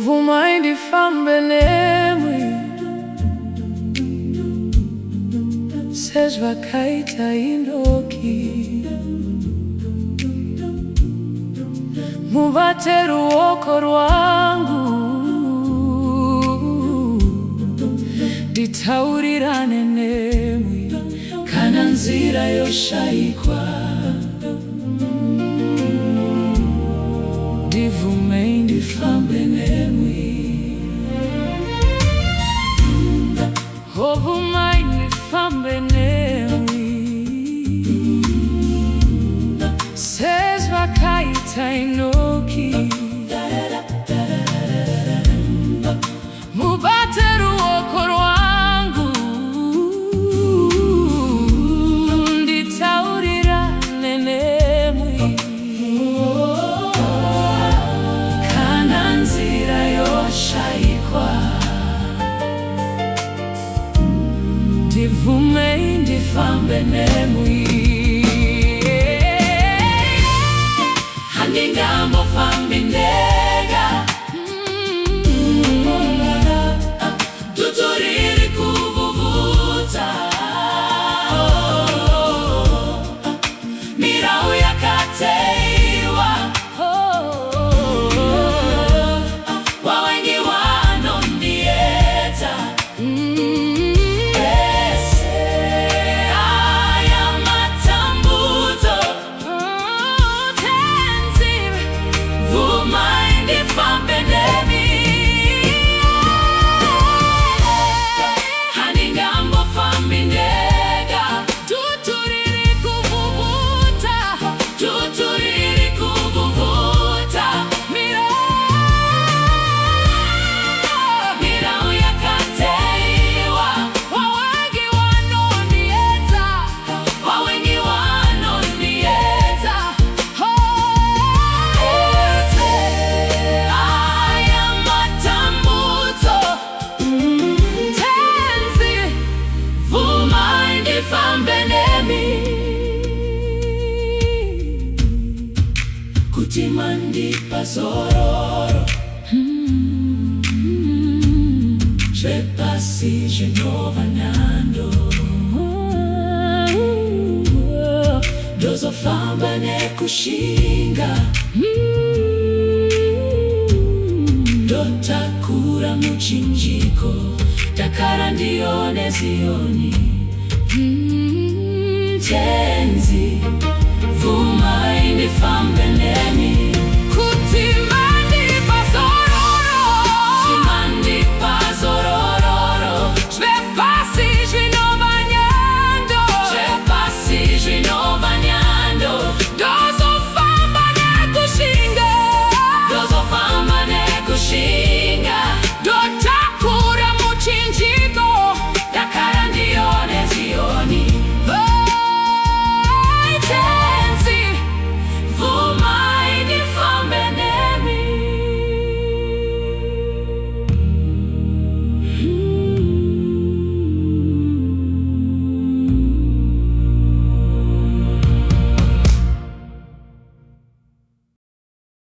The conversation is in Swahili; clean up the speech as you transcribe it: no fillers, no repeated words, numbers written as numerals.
Kufamba NaMwari sezva kaita inoki mubate ruoko rwangu nditaurirane nemwi kana nzira yoshayikwa ndivumei ndifambe nemwi ovumai ndifambe nemwi sezva kaita inoki mubate ruoko rwangu nditaurirane nemwi kana nzira yoshayikwa ndivumei ndifambe nemwi handingambofambi ndega tuturiri kuvuvuta mirau yakateiwa wawengi wanondieta Kutimandi pazororo je passi je novanando dozofamba nekushinga dotakura muchinjiko takara ndione zioni tenzi vumai ndifambe nemwi